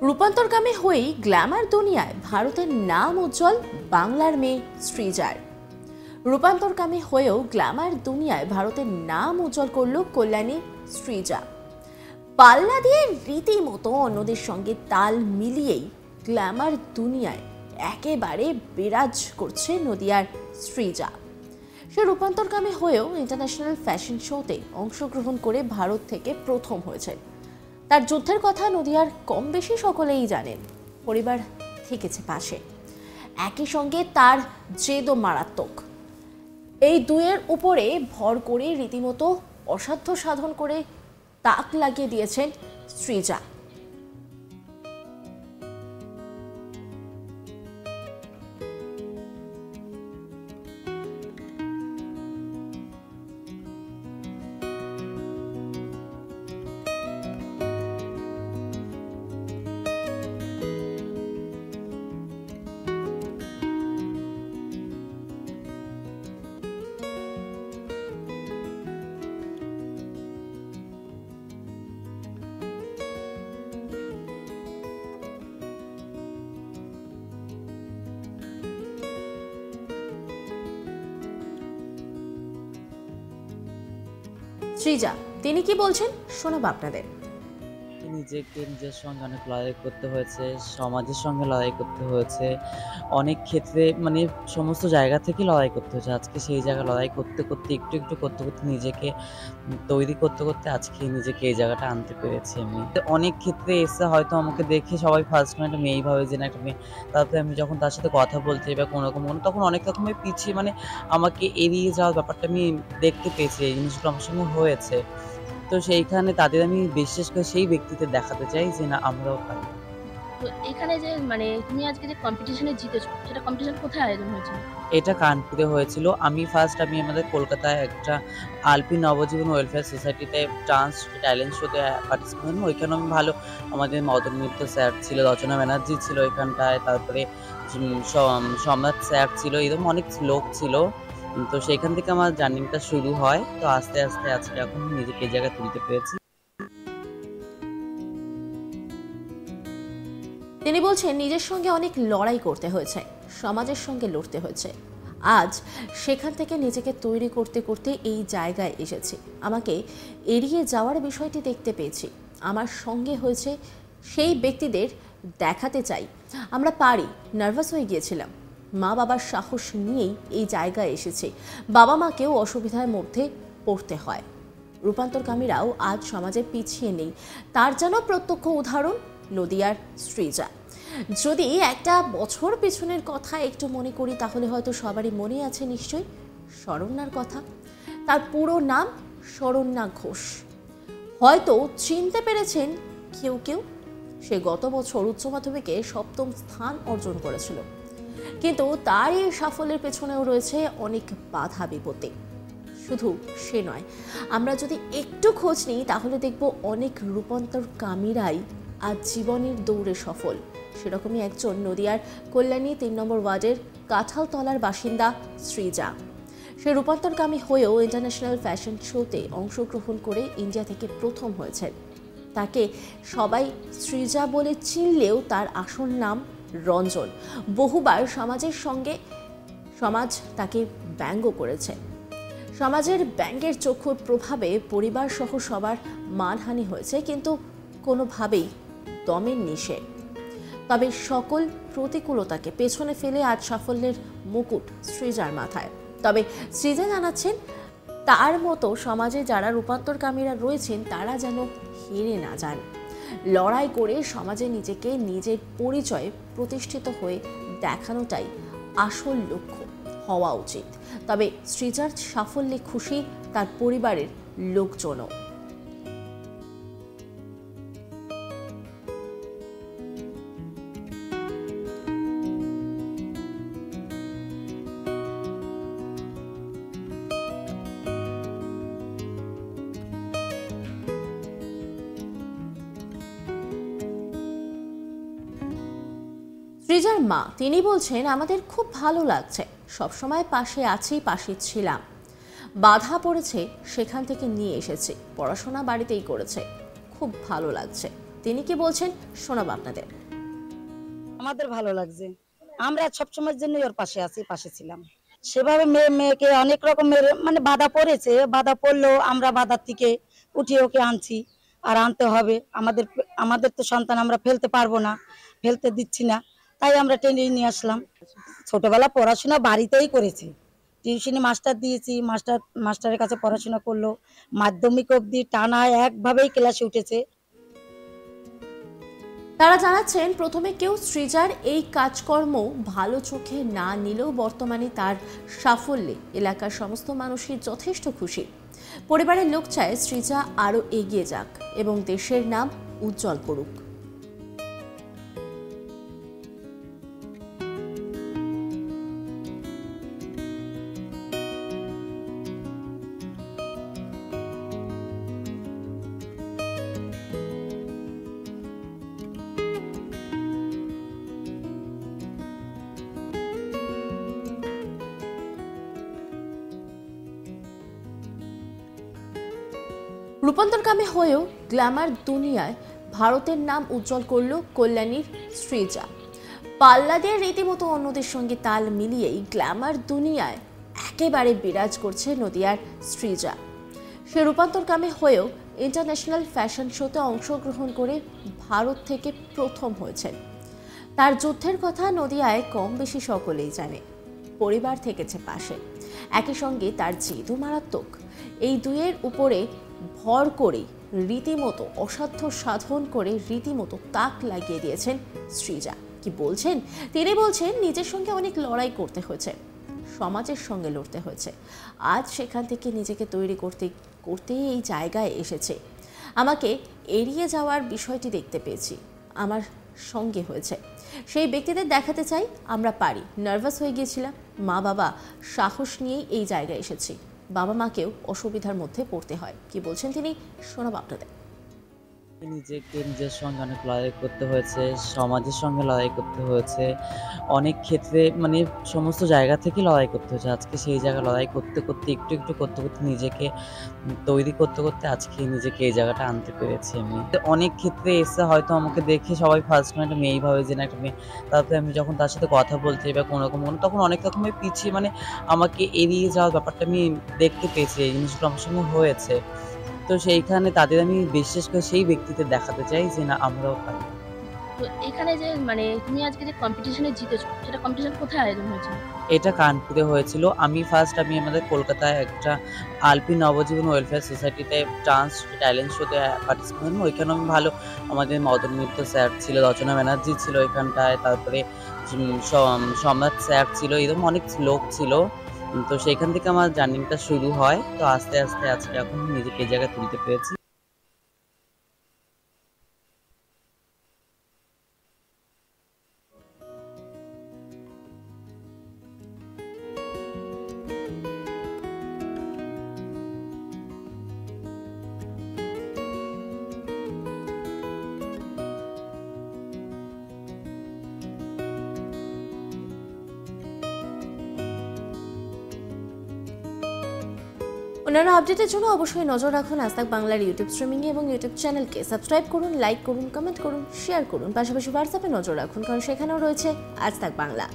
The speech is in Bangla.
রূপান্তরকামী হয়েই গ্ল্যামার দুনিয়ায় ভারতের নাম উজ্জ্বল বাংলার মেয়ে সৃজার। রূপান্তরকামী হয়েও গ্ল্যামার দুনিয়ায় ভারতের নাম উজ্জ্বল করল কল্যাণী সৃজা। পাল্লা দিয়ে রীতিমতো অন্যদের সঙ্গে তাল মিলিয়েই গ্ল্যামার দুনিয়ায় একেবারে বিরাজ করছে নদিয়ার সৃজা। সে রূপান্তরকামী হয়েও ইন্টারন্যাশনাল ফ্যাশন শোতে অংশগ্রহণ করে ভারত থেকে প্রথম হয়েছে। তার যুদ্ধের কথা নদিয়ার কম বেশি সকলেই জানেন। পরিবার থেকেছে পাশে, একই সঙ্গে তার জেদও মারাত্মক। এই দুয়ের উপরে ভর করে রীতিমতো অসাধ্য সাধন করে তাক লাগিয়ে দিয়েছেন সৃজা। সৃজা তিনি কি বলছেন শোনাবো আপনাদের। নিজেকে নিজের সঙ্গে অনেক লড়াই করতে হয়েছে, সমাজের সঙ্গে লড়াই করতে হয়েছে, অনেক ক্ষেত্রে মানে সমস্ত জায়গা থেকে লড়াই করতে হয়েছে। আজকে সেই জায়গায় লড়াই করতে করতে একটু একটু করতে করতে নিজেকে তৈরি করতে করতে আজকে নিজেকে এই জায়গাটা আনতে পেরেছি আমি। অনেক ক্ষেত্রে এসে হয়তো আমাকে দেখে সবাই ফার্স্ট টাইম একটা মেয়েই ভাবে যে না একটা মেয়ে। তারপরে আমি যখন তার সাথে কথা বলতে যাই বা কোনোরকম তখন অনেক রকমের পিছিয়ে মানে আমাকে এড়িয়ে যাওয়ার ব্যাপারটা আমি দেখতে পেয়েছি। এই জিনিসগুলো আমার সঙ্গে হয়েছে। তো সেইখানে তাদের আমি বিশেষ করে সেই ব্যক্তিদের দেখাতে চাই যে না আমরাও পারি। তো এখানে যে তুমি আজকে যে কম্পিটিশনে জিতেছো, সেটা কম্পিটিশন কোথায় আয়োজন হয়েছিল? এটা কানপুরে হয়েছিল। আমি আমাদের কলকাতায় একটা আলপি নবজীবন ওয়েলফেয়ার সোসাইটিতে ডান্স ট্যালেন্ট শোতে পার্টিসিপেট করি। ওইখানে আমি ভালো আমাদের মদন মিত্র স্যার ছিল, রচনা ব্যানার্জি ছিল ওইখানটায়, তারপরে সম্রাট স্যার ছিল, এরকম অনেক লোক ছিল। তো সেইখান থেকে আমার জার্নিটা শুরু হয়। তো আস্তে আস্তে আজকে এখন নিজেকে এই জায়গায় তুলতে পেরেছি। তিনি বলছেন নিজের সঙ্গে অনেক লড়াই করতে হয়েছে, সমাজের সঙ্গে লড়তে হয়েছে। আজ সেখান থেকে নিজেকে তৈরি করতে করতে এই জায়গায় এসেছি। আমাকে এড়িয়ে যাওয়ার বিষয়টি দেখতে পেয়েছি, আমার সঙ্গে হয়েছে সেই ব্যক্তিদের দেখাতে চাই আমরা পারি। নার্ভাস হয়ে গিয়েছিলাম, মা বাবার সাহস নিয়েই এই জায়গায় এসেছি। বাবা মাকেও অসুবিধার মধ্যে পড়তে হয়। রূপান্তরকামীরাও আজ সমাজে পিছিয়ে নেই, তার যেন প্রত্যক্ষ উদাহরণ নদিয়ার সৃজা। যদি একটা বছর পেছনের কথা একটু মনে করি তাহলে হয়তো সবারই মনে আছে নিশ্চয়ই শরণ্যার কথা। তার পুরো নাম শরণ্যা ঘোষ। হয়তো চিনতে পেরেছেন কেউ কেউ। সে গত বছর উচ্চ মাধ্যমিকে 7ম স্থান অর্জন করেছিল, কিন্তু তার এই সাফল্যের পেছনেও রয়েছে অনেক বাধা বিপত্তি। শুধু সে নয়, আমরা যদি একটু খোঁজ নিই তাহলে দেখব অনেক রূপান্তরকামীরাই আজ জীবনের দৌড়ে সফল। সেরকমই একজন নদিয়ার কল্যাণী 3 নম্বর ওয়ার্ডের কাঁঠালতলার বাসিন্দা সৃজা। সে রূপান্তরকামী হয়েও ইন্টারন্যাশনাল ফ্যাশন শোতে অংশগ্রহণ করে ইন্ডিয়া থেকে প্রথম হয়েছেন। তাকে সবাই সৃজা বলে চিনলেও তার আসল নাম রঞ্জন। বহুবার সমাজ তাকে ব্যঙ্গ করেছে। সমাজের ব্যঙ্গের চক্ষুর প্রভাবে পরিবার সহ সবার মানহানি হয়েছে, কিন্তু কোনোভাবেই দমের নিশে। তবে সকল প্রতিকূলতাকে পেছনে ফেলে আজ সাফল্যের মুকুট সৃজার মাথায়। তবে সৃজা জানাচ্ছেন তার মতো সমাজে যারা রূপান্তরকামীরা রয়েছেন তারা যেন হেরে না যান। লড়াই করে সমাজে নিজেকে নিজের পরিচয়ে প্রতিষ্ঠিত হয়ে দেখানোটাই আসল লক্ষ্য হওয়া উচিত। তবে সৃজার সাফল্যে খুশি তার পরিবারের লোকজনও। সৃজার মা তিনি বলছেন আমাদের খুব ভালো লাগছে, সবসময় পাশে আছি, পাশে ছিলাম। বাধা পড়েছে সেখান থেকে নিয়ে এসেছি, পড়াশোনা বাড়িতেই করেছে, খুব ভালো লাগছে। তিনি কি বলছেন শোনাবো আপনাদের। আমাদের ভালো লাগছে, আমরা সবসময়ের জন্য ওর পাশে আছি, পাশে ছিলাম। সেভাবে মেয়েকে অনেক রকমের মানে বাধা পড়েছে, বাধা পড়লেও আমরা বাধার থেকে উঠিয়ে ওকে আনছি, আর আনতে হবে। আমাদের তো সন্তান আমরা ফেলতে পারবো না, ফেলতে দিচ্ছি না, তাই আমরা টেনে নিয়ে আসলাম। ছোটবেলা পড়াশোনা বাড়িতেই করেছি, টিউশনি মাস্টার দিয়েছি, মাস্টারের কাছে পড়াশোনা করলো, মাধ্যমিক অবধি টানা একভাবেই ক্লাসে উঠেছে। তারা জানাচ্ছেন প্রথমে কেউ সৃজার এই কাজকর্ম ভালো চোখে না নিলেও বর্তমানে তার সাফল্যে এলাকার সমস্ত মানুষই যথেষ্ট খুশি। পরিবারের লোক চায় সৃজা আরও এগিয়ে যাক এবং দেশের নাম উজ্জ্বল করুক। রূপান্তরকামী হয়েও গ্ল্যামার দুনিয়ায় ভারতের নাম উজ্জ্বল করল কল্যাণীর সৃজা। পাল্লা দিয়ে রীতিমতো অন্যদের সঙ্গে তাল মিলিয়েই গ্ল্যামার দুনিয়ায় একেবারে বিরাজ করছে নদিয়ার সৃজা। সে রূপান্তরকামী হয়েও ইন্টারন্যাশনাল ফ্যাশন শোতে অংশগ্রহণ করে ভারত থেকে প্রথম হয়েছেন। তার যুদ্ধের কথা নদিয়ায় কম বেশি সকলেই জানে, পরিবার থেকেছে পাশে। একই সঙ্গে তার জেদও মারাত্মক। এই দুইয়ের উপরে ভর করে রীতিমতো অসাধ্য সাধন করে রীতিমতো তাক লাগিয়ে দিয়েছেন সৃজা। কি বলছেন তিনি? বলছেন নিজের সঙ্গে অনেক লড়াই করতে হয়েছে, সমাজের সঙ্গে লড়তে হয়েছে। আজ সেখান থেকে নিজেকে তৈরি করতে করতে এই জায়গায় এসেছে। আমাকে এড়িয়ে যাওয়ার বিষয়টি দেখতে পেয়েছি, আমার সঙ্গে হয়েছে। সেই ব্যক্তিদের দেখাতে চাই আমরা পারি। নার্ভাস হয়ে গিয়েছিলাম, মা বাবা সাহস নিয়েই এই জায়গায় এসেছি। বাবা মাকেও অসুবিধার মধ্যে পড়তে হয়। কি বলছেন তিনি শোনাবো আপনাদের। নিজেকে নিজের সঙ্গে অনেক লড়াই করতে হয়েছে, সমাজের সঙ্গে লড়াই করতে হয়েছে, অনেক ক্ষেত্রে মানে সমস্ত জায়গা থেকে লড়াই করতে হয়েছে। আজকে সেই জায়গায় লড়াই করতে করতে একটু একটু করতে করতে নিজেকে তৈরি করতে করতে আজকে নিজেকে এই জায়গাটা আনতে পেরেছি আমি। তো অনেক ক্ষেত্রে এসে হয়তো আমাকে দেখে সবাই ফার্স্ট টাইম একটা মেয়েই ভাবে যে না একটা মেয়ে, তারপরে আমি যখন তার সাথে কথা বলতে বা কোনো রকম তখন অনেক রকমের পিছিয়ে মানে আমাকে এড়িয়ে যাওয়ার ব্যাপারটা আমি দেখতে পেয়েছি, এই জিনিসগুলো আমার সঙ্গে হয়েছে। তো সেইখানে তাদের আমি বিশেষ করে সেই ব্যক্তিদের দেখাতে চাই যে না আমরাও পারি। তো এখানে যে মানে তুমি আজকে যে কম্পিটিশনে জিতেছো, সেটা কম্পিটিশন কোথায় আয়োজন হয়েছিল? এটা কানপুরে হয়েছিল। আমি আমাদের কলকাতায় একটা আলপিন নবজীবন ওয়েলফেয়ার সোসাইটিতে ডান্স ট্যালেন্ট শোতে পার্টিসিপেট করি। ওইখানে আমি ভালো, আমাদের মদন মিত্র স্যার ছিল, রচনা ব্যানার্জি ছিল ওইখানটায়, তারপরে সম্রাট স্যার ছিল, এরকম অনেক লোক ছিল। তো সেইখান থেকে আমার জার্নিটা শুরু হয়। তো আস্তে আস্তে আজকে এখন নিজেকে এই জায়গায় তুলতে পেরেছি। অন্যান্য আপডেটের জন্য অবশ্যই নজর রাখুন আজ তাক বাংলার ইউটিউব স্ট্রিমিংয়ে এবং ইউটিউব চ্যানেলকে সাবস্ক্রাইব করুন, লাইক করুন, কমেন্ট করুন, শেয়ার করুন। পাশাপাশি হোয়াটসঅ্যাপে নজর রাখুন, কারণ সেখানেও রয়েছে আজ তাক বাংলা।